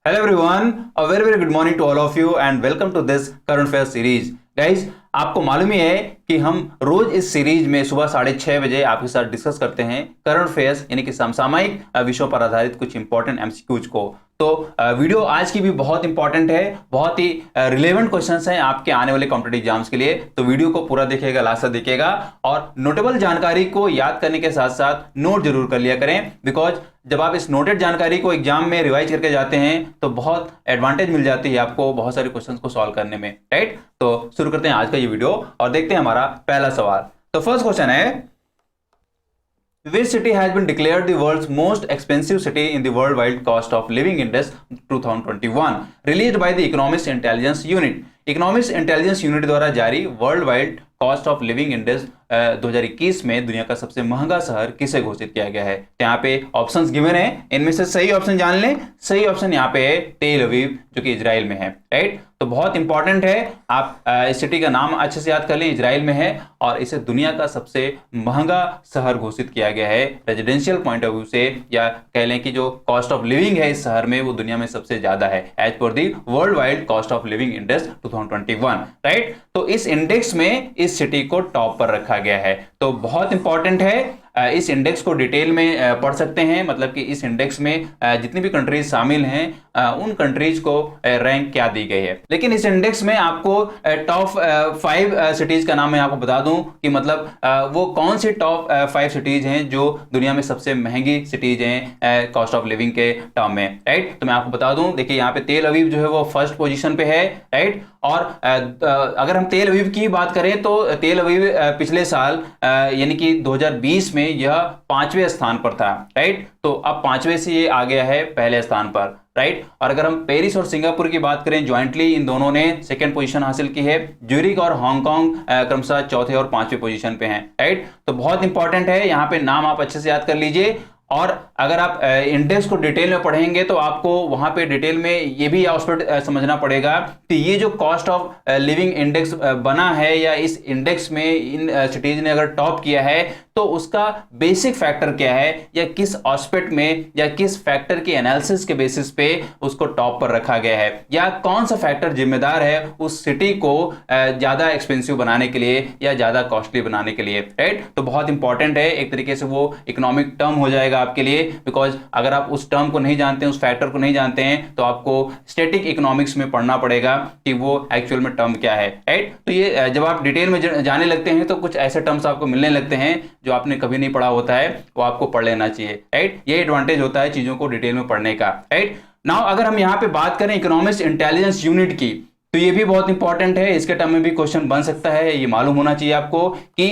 Hello everyone, a very good morning to all of you and welcome to this current affairs series. Guys, आपको मालूम ही है कि हम रोज इस सीरीज में सुबह 6:30 बजे आपके साथ डिस्कस करते हैं करंट अफेयर्स यानी कि समसामयिक विषयों पर आधारित कुछ इंपॉर्टेंट एमसीक्यूज को। तो वीडियो आज की भी बहुत इंपॉर्टेंट है, बहुत ही रिलेवेंट क्वेश्चंस हैं आपके आने वाले कॉम्पिटिटिव एग्जाम्स के लिए। तो वीडियो को पूरा देखिएगा, लास्ट तक देखिएगा और नोटेबल जानकारी को याद करने के साथ साथ नोट जरूर कर लिया करें, बिकॉज जब आप इस नोटेड जानकारी को एग्जाम में रिवाइज करके जाते हैं तो बहुत एडवांटेज मिल जाती है आपको बहुत सारे क्वेश्चंस को सॉल्व करने में, राइट। तो शुरू करते हैं आज का ये वीडियो और देखते हैं हमारा पहला सवाल। तो फर्स्ट क्वेश्चन है, Which city has been declared the world's most expensive city in the worldwide cost of living index 2021 released by the Economist Intelligence Unit? Economist intelligence unit द्वारा जारी world wide cost of living index 2021 में दुनिया का सबसे महंगा शहर किसे घोषित किया गया है। तो यहाँ पे ऑप्शंस गिवन है, इनमें से सही ऑप्शन जान लें। सही ऑप्शन यहाँ पे है टेल अवीव, जो कि इजराइल में है, राइट। तो बहुत इंपॉर्टेंट है, आप इस सिटी का नाम अच्छे से याद कर लें, इजराइल में है और इसे दुनिया का सबसे महंगा शहर घोषित किया गया है रेजिडेंशियल पॉइंट ऑफ व्यू से, या कह लें कि जो कॉस्ट ऑफ लिविंग है इस शहर में वो दुनिया में सबसे ज्यादा है एज पर the world wide cost of living index 2021, right. तो इस इंडेक्स में इस सिटी को टॉप पर रखा गया है। तो बहुत इंपॉर्टेंट है, इस इंडेक्स को डिटेल में पढ़ सकते हैं, मतलब कि इस इंडेक्स में जितनी भी कंट्रीज शामिल हैं उन कंट्रीज को रैंक क्या दी गई है। लेकिन इस इंडेक्स में आपको टॉप 5 सिटीज का नाम मैं आपको बता दूं कि मतलब वो कौन सी टॉप 5 सिटीज हैं जो दुनिया में सबसे महंगी सिटीज हैं कॉस्ट ऑफ लिविंग के टर्म में, राइट। तो मैं आपको बता दूं, देखिए यहाँ पे तेल अवीव जो है वो फर्स्ट पोजीशन पे है, राइट। और अगर हम तेल अवीव की बात करें तो तेल अवीव पिछले साल यानी कि 2020 में यह 5वें स्थान पर था, राइट। तो अब 5वें से ये आ गया है पहले स्थान पर, राइट। और अगर हम पेरिस और सिंगापुर की बात करें, ज्वाइंटली इन दोनों ने सेकंड पोजीशन हासिल की है। ज्यूरिक और हांगकांग क्रमशः चौथे और 5वें पोजीशन पे हैं, राइट। तो बहुत इंपॉर्टेंट है, यहाँ पे नाम आप अच्छे से याद कर लीजिए। और अगर आप इंडेक्स को डिटेल में पढ़ेंगे तो आपको वहां पे डिटेल में ये भी एस्पेक्ट समझना पड़ेगा कि ये जो कॉस्ट ऑफ लिविंग इंडेक्स बना है या इस इंडेक्स में इन सिटीज ने अगर टॉप किया है तो उसका बेसिक फैक्टर क्या है, या किस एस्पेक्ट में या किस फैक्टर के एनालिसिस के बेसिस पे उसको टॉप पर रखा गया है, या कौन सा फैक्टर जिम्मेदार है उस सिटी को ज्यादा एक्सपेंसिव बनाने के लिए या ज्यादा कॉस्टली बनाने के लिए, राइट। तो बहुत इंपॉर्टेंट है, एक तरीके से वो इकोनॉमिक टर्म हो जाएगा आपके लिए, बिकॉज अगर आप उस टर्म को नहीं जानते हैं, उस फैक्टर को नहीं जानते हैं, तो आपको स्टैटिक इकोनॉमिक्स में पढ़ना पड़ेगा कि वो एक्चुअल में टर्म क्या है, राइट। तो ये जब आप डिटेल में जाने लगते हैं तो कुछ ऐसे टर्म्स आपको मिलने लगते हैं जो आपने कभी नहीं पढ़ा होता है, वो आपको पढ़ लेना चाहिए, राइट। ये एडवांटेज होता है चीजों को डिटेल में पढ़ने का, राइट। नाउ अगर हम यहाँ पे बात करें इकोनॉमिस्ट इंटेलिजेंस यूनिट की, तो ये भी बहुत इंपॉर्टेंट है, इसके टर्म में भी क्वेश्चन बन सकता है। ये मालूम होना चाहिए आपको कि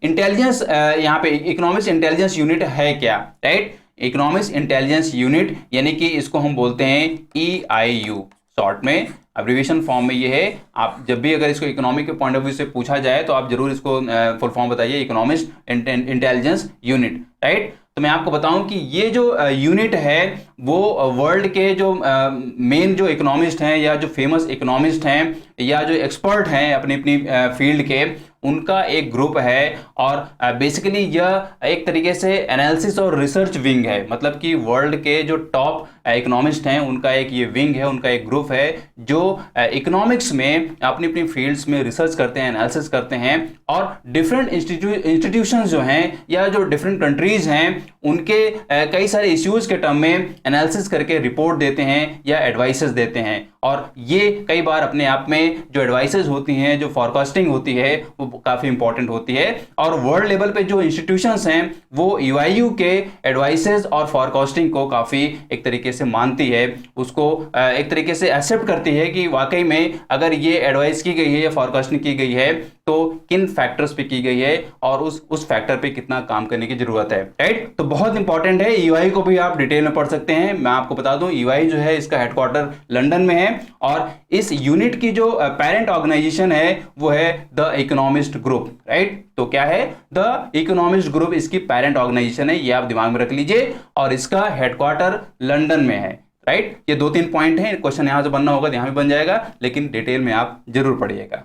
इंटेलिजेंस यहाँ पे इकोनॉमिस्ट इंटेलिजेंस यूनिट है क्या, राइट। इकोनॉमिस्ट इंटेलिजेंस यूनिट यानी कि इसको हम बोलते हैं EIU, शॉर्ट में एब्रिविएशन फॉर्म में ये है। आप जब भी अगर इसको इकोनॉमिक के पॉइंट ऑफ व्यू से पूछा जाए तो आप जरूर इसको फुल फॉर्म बताइए, इकोनॉमिस्ट इंटेलिजेंस यूनिट, राइट। तो मैं आपको बताऊं कि ये जो यूनिट है वो वर्ल्ड के जो मेन जो इकोनॉमिस्ट हैं या जो फेमस इकोनॉमिस्ट हैं या जो एक्सपर्ट हैं अपनी अपनी फील्ड के, उनका एक ग्रुप है। और बेसिकली यह एक तरीके से एनालिसिस और रिसर्च विंग है, मतलब कि वर्ल्ड के जो टॉप इकोनॉमिस्ट हैं उनका एक ये विंग है, उनका एक ग्रुप है जो इकोनॉमिक्स में अपनी अपनी फील्ड्स में रिसर्च करते हैं, एनालिसिस करते हैं और डिफरेंट इंस्टीट्यूशंस जो हैं या जो डिफरेंट कंट्रीज हैं उनके कई सारे इश्यूज के टर्म में एनालिसिस करके रिपोर्ट देते हैं या एडवाइसेस देते हैं। और ये कई बार अपने आप में जो एडवाइसेस होती हैं, जो फॉरकास्टिंग होती है, वो काफी इंपॉर्टेंट होती है। और वर्ल्ड लेवल पे जो इंस्टीट्यूशंस हैं वो EIU के एडवाइसेस और फॉरकास्टिंग को काफी एक तरीके से मानती है, उसको एक तरीके से एक्सेप्ट करती है कि वाकई में अगर ये एडवाइस की गई है या फॉरकास्टिंग की गई है तो किन फैक्टर्स पे की गई है और उस फैक्टर पे कितना काम करने की जरूरत है, राइट। तो बहुत इंपॉर्टेंट है, EIU को भी आप डिटेल में पढ़ सकते हैं। मैं आपको बता दूं EIU जो है इसका हेडक्वार्टर लंदन में है और इस यूनिट की जो पेरेंट ऑर्गेनाइजेशन है वो है द इकोनॉमिस्ट ग्रुप, राइट। तो क्या है, द इकोनॉमिस्ट ग्रुप इसकी पेरेंट ऑर्गेनाइजेशन है, ये आप दिमाग में रख लीजिए। और इसका हेडक्वार्टर लंदन में है, राइट। ये 2-3 पॉइंट हैं, क्वेश्चन यहां से बनना होगा तो यहां भी बन जाएगा, लेकिन डिटेल में आप जरूर पढ़िएगा।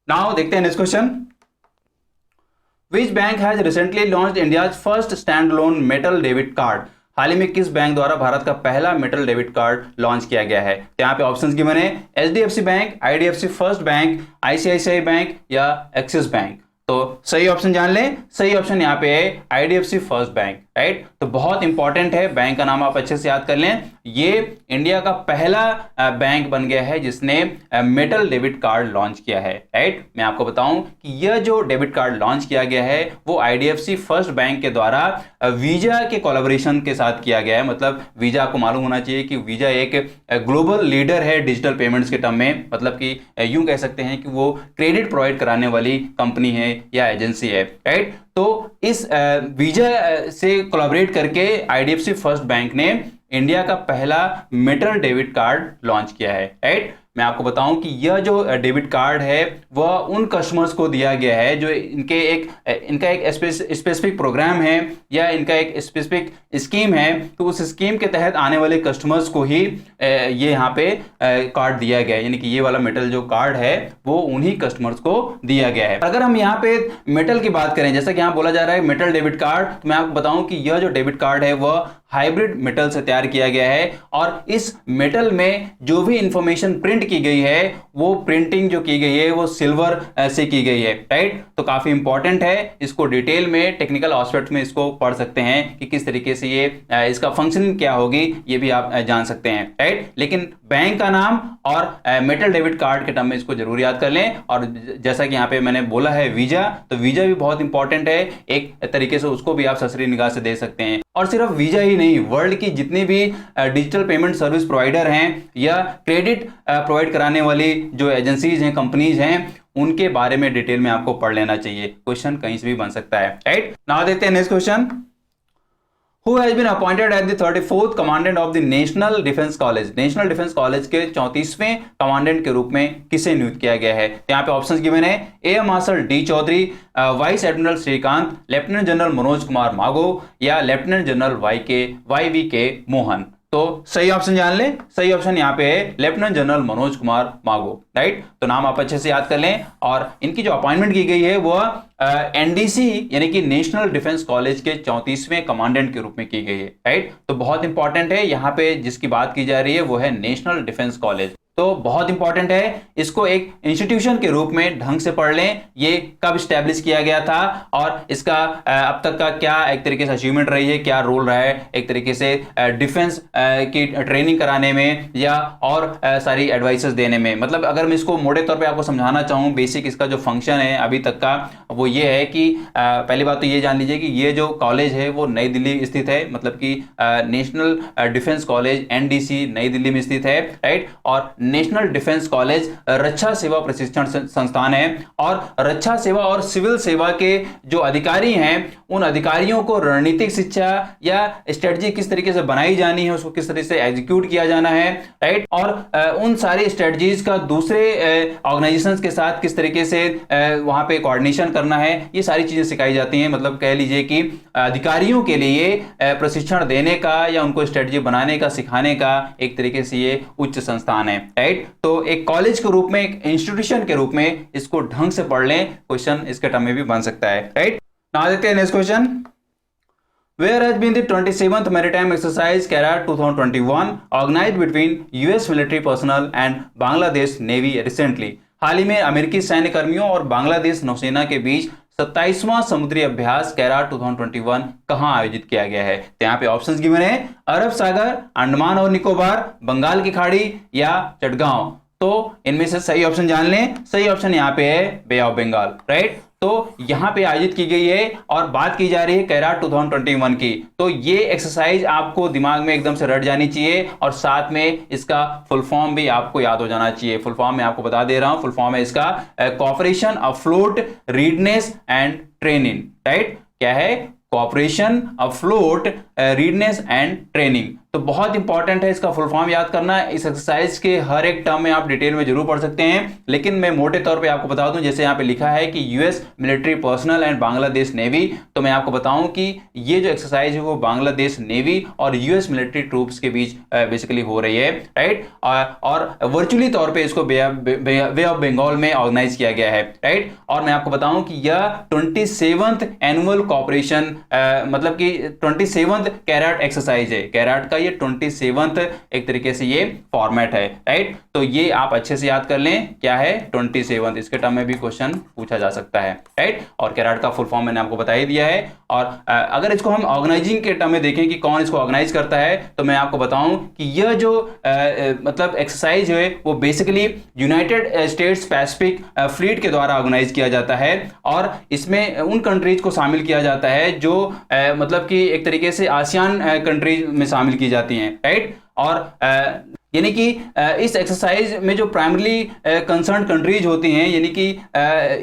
नाउ देखते हैं next question. Which bank has recently launched India's first standalone metal debit card? हाल ही में किस बैंक द्वारा भारत का पहला मेटल डेबिट कार्ड लॉन्च किया गया है? तो यहाँ पे ऑप्शंस गिवन है HDFC bank, IDFC first bank, ICICI bank या एक्सिस बैंक। तो सही ऑप्शन जान लें, सही ऑप्शन यहाँ पे है आईडीएफसी फर्स्ट बैंक, राइट। तो बहुत इंपॉर्टेंट है, बैंक का नाम आप अच्छे से याद कर लें। ये इंडिया का पहला बैंक बन गया है जिसने मेटल डेबिट कार्ड लॉन्च किया है, राइट। मैं आपको बताऊं कि यह जो डेबिट कार्ड लॉन्च किया गया है वो आईडीएफसी फर्स्ट बैंक के द्वारा वीजा के कोलैबोरेशन के साथ किया गया है। मतलब वीजा, आपको मालूम होना चाहिए कि वीजा एक ग्लोबल लीडर है डिजिटल पेमेंट्स के टर्म में। मतलब कि यूं कह सकते हैं कि वो क्रेडिट प्रोवाइड कराने वाली कंपनी है या एजेंसी है, राइट। तो इस वीजा से कोलैबोरेट करके आईडीएफसी फर्स्ट बैंक ने इंडिया का पहला मेटल डेबिट कार्ड लॉन्च किया है, राइट। मैं आपको बताऊं कि यह जो डेबिट कार्ड है वह उन कस्टमर्स को दिया गया है जो इनका एक स्पेसिफिक प्रोग्राम है या इनका एक स्पेसिफिक स्कीम है। तो उस स्कीम के तहत आने वाले कस्टमर्स को ही ये यहाँ पे कार्ड दिया गया है, यानी कि ये वाला मेटल जो कार्ड है वो उन्हीं कस्टमर्स को दिया गया है। अगर हम यहाँ पे मेटल की बात करें, जैसा कि यहाँ बोला जा रहा है मेटल डेबिट कार्ड, तो मैं आपको बताऊं कि यह जो डेबिट कार्ड है वह हाइब्रिड मेटल से तैयार किया गया है और इस मेटल में जो भी इंफॉर्मेशन प्रिंट की गई है वो प्रिंटिंग जो की गई है वो सिल्वर से की गई है, राइट। तो काफी इंपॉर्टेंट है, इसको डिटेल में टेक्निकल एस्पेक्ट में इसको पढ़ सकते हैं कि किस तरीके से ये इसका फंक्शनिंग क्या होगी, ये भी आप जान सकते हैं, राइट। लेकिन बैंक का नाम और मेटल डेबिट कार्ड के टर्म में इसको जरूर याद कर लें। और जैसा कि यहाँ पे मैंने बोला है वीजा, तो वीजा भी बहुत इंपॉर्टेंट है, एक तरीके से उसको भी आप ससरी निगाह से दे सकते हैं। और सिर्फ वीजा ही नहीं, वर्ल्ड की जितनी भी डिजिटल पेमेंट सर्विस प्रोवाइडर हैं या क्रेडिट प्रोवाइड कराने वाली जो एजेंसीज हैं, कंपनीज हैं, उनके बारे में डिटेल में आपको पढ़ लेना चाहिए। क्वेश्चन कहीं से भी बन सकता है, राइट। नाउ देखते हैं next question. Who has been appointed as the 34th commandant of the national defence college? National defence college के 34वें कमांडेंट के रूप में किसे नियुक्त किया गया है? यहाँ पे ऑप्शंस गिवन है air marshal D Chaudhary, vice admiral Shrikant, lieutenant general Manoj Kumar Mago या लेफ्टिनेंट जनरल वाई वी के मोहन। तो सही ऑप्शन जान लें, सही ऑप्शन यहाँ पे है लेफ्टिनेंट जनरल मनोज कुमार मागो, राइट। तो नाम आप अच्छे से याद कर लें। और इनकी जो अपॉइंटमेंट की गई है वह एनडीसी यानी कि नेशनल डिफेंस कॉलेज के 34वें कमांडेंट के रूप में की गई है, राइट। तो बहुत इंपॉर्टेंट है, यहाँ पे जिसकी बात की जा रही है वो है नेशनल डिफेंस कॉलेज। तो बहुत इंपॉर्टेंट है, इसको एक इंस्टीट्यूशन के रूप में ढंग से पढ़ लें। ये कब स्टैब्लिश किया गया था और इसका अब तक का क्या एक तरीके से अचीवमेंट रही है, क्या रोल रहा है एक तरीके से डिफेंस की ट्रेनिंग कराने में या और सारी एडवाइसेस देने में। मतलब अगर मैं इसको मोटे तौर पे आपको समझाना चाहूँ, बेसिक इसका जो फंक्शन है अभी तक का वो ये है कि पहली बात तो ये जान लीजिए कि ये जो कॉलेज है वो नई दिल्ली स्थित है। मतलब कि नेशनल डिफेंस कॉलेज एनडीसी नई दिल्ली में स्थित है, राइट। और नेशनल डिफेंस कॉलेज रक्षा सेवा प्रशिक्षण संस्थान है और रक्षा सेवा और सिविल सेवा के जो अधिकारी हैं उन अधिकारियों को रणनीतिक शिक्षा या स्ट्रेटजी किस तरीके से बनाई जानी है, उसको किस तरीके से एग्जीक्यूट किया जाना है, राइट। और उन सारी स्ट्रेटजीज का दूसरे ऑर्गेनाइजेशंस के साथ किस तरीके से वहां पे कोऑर्डिनेशन करना है, ये सारी चीजें सिखाई जाती हैं। मतलब कह लीजिए कि अधिकारियों के लिए प्रशिक्षण देने का या उनको स्ट्रेटजी बनाने का, सिखाने का एक तरीके से ये उच्च संस्थान है, राइट। तो एक कॉलेज के रूप में, एक इंस्टीट्यूशन के रूप में इसको ढंग से पढ़ लें, क्वेश्चन इसके टर्म में भी बन सकता है, राइट। नाउ देखते हैं next question. Where has been the 27th maritime exercise CARAT 2021 organized between US military personnel and Bangladesh Navy recently? हाल ही में अमेरिकी सैन्य कर्मियों और बांग्लादेश नौसेना के बीच 27वां समुद्री अभ्यास कैराट 2021 कहां आयोजित किया गया है? तो यहाँ पे ऑप्शंस गिवन है अरब सागर, अंडमान और निकोबार, बंगाल की खाड़ी या चटगांव। तो इनमें से सही ऑप्शन जान लें, सही ऑप्शन यहाँ पे है बे ऑफ बंगाल, राइट। तो यहां पे आयोजित की गई है और बात की जा रही है कैराट 2021 की। तो ये एक्सरसाइज आपको दिमाग में एकदम से रट जानी चाहिए और साथ में इसका फुल फॉर्म भी आपको याद हो जाना चाहिए। फुल फॉर्म मैं आपको बता दे रहा हूं, फुल फॉर्म है इसका cooperation afloat readiness and training, right. क्या है? Cooperation afloat readiness and training. तो बहुत इंपॉर्टेंट है इसका फुल फॉर्म याद करना। इस एक्सरसाइज के हर एक टर्म में आप डिटेल में जरूर पढ़ सकते हैं, लेकिन मैं मोटे तौर पे आपको बता दूं, जैसे यहाँ पे लिखा है कि US military personnel and Bangladesh navy, तो मैं आपको बताऊं कि ये जो एक्सरसाइज है वो बांग्लादेश नेवी और यूएस मिलिट्री ट्रूप्स के बीच बेसिकली हो रही है, राइट। और वर्चुअली तौर पे इसको बे ऑफ बंगाल में ऑर्गेनाइज किया गया है, राइट। और मैं आपको बताऊं कि यह 27th एनुअल कॉपरेशन मतलब कि 27th कैराट एक्सरसाइज है। कैराट का ये 27th एक तरीके से ये फॉर्मेट है, राइट। तो ये आप अच्छे से याद कर लें, क्या है 27th, इसके टर्म में भी क्वेश्चन पूछा जा सकता है, राइट। और कैराट का फुल फॉर्म मैंने आपको बता ही दिया है। और अगर इसको हम ऑर्गेनाइजिंग के टर्म में देखें कि कौन इसको ऑर्गेनाइज करता है, तो मैं आपको बताऊं कि यह जो मतलब एक्सरसाइज है वो basically United states Pacific fleet के द्वारा ऑर्गेनाइज किया जाता है। और इसमें उन कंट्रीज को शामिल किया जाता है जो मतलब कि एक तरीके से आसियान कंट्रीज में शामिल की जाती हैं, राइट। और यानी कि इस एक्सरसाइज में जो प्राइमरली कंसर्न कंट्रीज होती हैं, यानी कि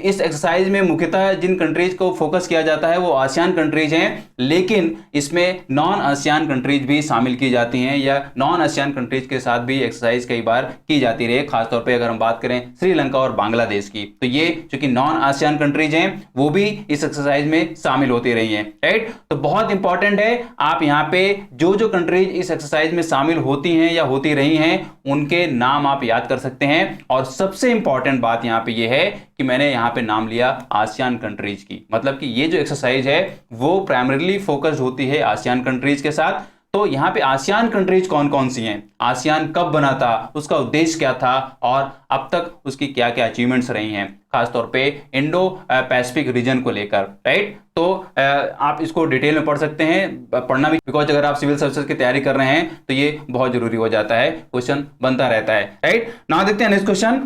इस एक्सरसाइज में मुख्यतः जिन कंट्रीज को फोकस किया जाता है वो आसियान कंट्रीज हैं, लेकिन इसमें नॉन आसियान कंट्रीज भी शामिल की जाती हैं, या नॉन आसियान कंट्रीज के साथ भी एक्सरसाइज कई बार की जाती रही है। खासतौर पे अगर हम बात करें श्रीलंका और बांग्लादेश की, तो ये चूंकि नॉन आसियान कंट्रीज हैं वो भी इस एक्सरसाइज में शामिल होती रही हैं, राइट। तो बहुत इंपॉर्टेंट है, आप यहाँ पे जो जो कंट्रीज इस एक्सरसाइज में शामिल होती हैं या होती रही हैं उनके नाम आप याद कर सकते हैं। और सबसे इंपॉर्टेंट बात यहां पे ये है कि मैंने यहां पे नाम लिया आसियान कंट्रीज की, मतलब कि ये जो एक्सरसाइज है वो प्राइमरीली फोकस्ड होती है आसियान कंट्रीज के साथ। तो यहां पे आसियान कंट्रीज कौन कौन सी हैं, आसियान कब बना था, उसका उद्देश्य क्या था, और अब तक उसकी क्या क्या अचीवमेंट्स रही हैं, खासतौर पे इंडो पैसिफिक रीजन को लेकर, राइट। तो आप इसको डिटेल में पढ़ सकते हैं, पढ़ना भी, बिकॉज अगर आप सिविल सर्विसेज की तैयारी कर रहे हैं तो ये बहुत जरूरी हो जाता है, क्वेश्चन बनता रहता है, राइट। नाउ देखते हैं next question.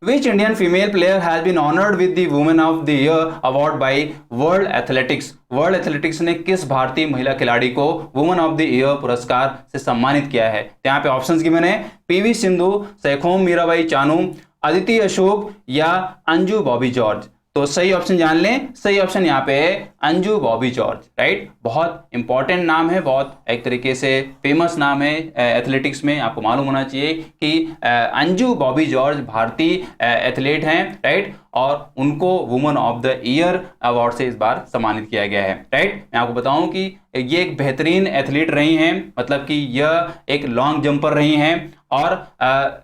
Which Indian female player has been honored with the Women of the Year award by World Athletics? World athletics ने किस भारतीय महिला खिलाड़ी को वुमेन ऑफ द ईयर पुरस्कार से सम्मानित किया है? यहाँ पे ऑप्शंस गिवन है, पीवी सिंधु, सैखोम मीराबाई चानू, अदिति अशोक या अंजू बॉबी जॉर्ज। तो सही ऑप्शन जान लें, सही ऑप्शन यहाँ पे है अंजू बॉबी जॉर्ज, राइट। बहुत इंपॉर्टेंट नाम है, बहुत एक तरीके से फेमस नाम है एथलेटिक्स में, आपको मालूम होना चाहिए कि अंजू बॉबी जॉर्ज भारतीय एथलीट हैं, राइट। और उनको women of the year award से इस बार सम्मानित किया गया है, राइट। मैं आपको बताऊं कि ये एक बेहतरीन एथलीट रही हैं, मतलब कि यह एक लॉन्ग जंपर रही हैं और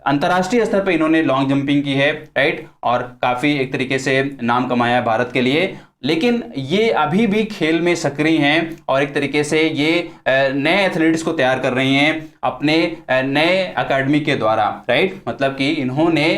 अंतर्राष्ट्रीय स्तर पे इन्होंने लॉन्ग जंपिंग की है, राइट। और काफ़ी एक तरीके से नाम कमाया है भारत के लिए, लेकिन ये अभी भी खेल में सक्रिय हैं और एक तरीके से ये नए एथलीट्स को तैयार कर रही हैं अपने नए एकेडमी के द्वारा, राइट। मतलब कि इन्होंने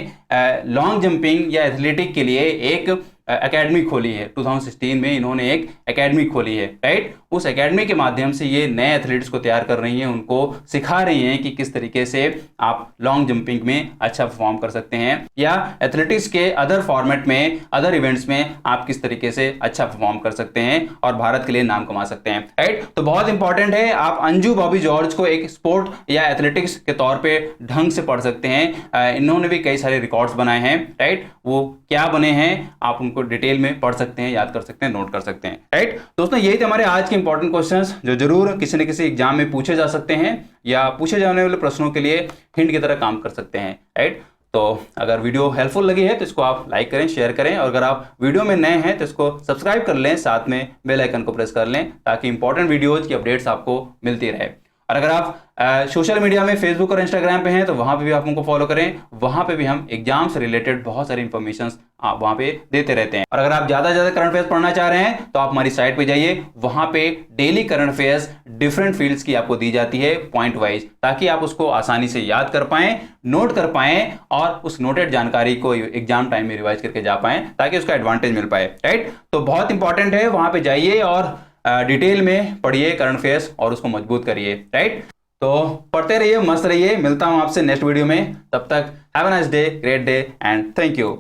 लॉन्ग जंपिंग या एथलेटिक के लिए एक एकेडमी खोली है, 2016 में इन्होंने एक एकेडमी खोली है, राइट। उस एकेडमी के माध्यम से ये नए एथलीट्स को तैयार कर रही हैं, उनको सिखा रही हैं कि किस तरीके से आप लॉन्ग जंपिंग में अच्छा परफॉर्म कर सकते हैं, या एथलेटिक्स के अदर फॉर्मेट में, अदर इवेंट्स में आप किस तरीके से अच्छा परफॉर्म कर सकते हैं और भारत के लिए नाम कमा सकते हैं, राइट। तो बहुत इंपॉर्टेंट है, आप अंजू बॉबी जॉर्ज को एक स्पोर्ट या एथलेटिक्स के तौर पे ढंग से पढ़ सकते हैं। इन्होंने भी कई सारे रिकॉर्ड्स बनाए हैं, राइट। वो क्या बने हैं आप उनको डिटेल में पढ़ सकते हैं, याद कर सकते हैं, नोट कर सकते हैं, राइट। दोस्तों यही थे हमारे आज के इंपॉर्टेंट क्वेश्चंस जो जरूर किसी न किसी एग्जाम में पूछे जा सकते हैं या पूछे जाने वाले प्रश्नों के लिए हिंट की तरह काम कर सकते हैं, राइट। तो अगर वीडियो हेल्पफुल लगी है तो इसको आप लाइक करें, शेयर करें, और अगर आप वीडियो में नए हैं तो इसको सब्सक्राइब कर लें, साथ में बेल आइकन को प्रेस कर लें ताकि इंपॉर्टेंट वीडियोज की अपडेट्स आपको मिलती रहे। और अगर आप सोशल मीडिया में फेसबुक और इंस्टाग्राम पे हैं तो वहां पे भी आप हमको फॉलो करें, वहां पे भी हम एग्जाम से रिलेटेड बहुत सारी इंफॉर्मेशन आप वहां पे देते रहते हैं। और अगर आप ज्यादा करंट अफेयर्स पढ़ना चाह रहे हैं तो आप हमारी साइट पे जाइए, वहां पे daily current affairs different fields की आपको दी जाती है पॉइंट वाइज, ताकि आप उसको आसानी से याद कर पाएं, नोट कर पाएं और उस नोटेड जानकारी को एग्जाम टाइम में रिवाइज करके जा पाएं ताकि उसका एडवांटेज मिल पाए, राइट। तो बहुत इंपॉर्टेंट है, वहां पे जाइए और डिटेल में पढ़िए करंट अफेयर्स और उसको मजबूत करिए, राइट। तो पढ़ते रहिए, मस्त रहिए, मिलता हूं आपसे नेक्स्ट वीडियो में, तब तक have a nice day, great day and thank you.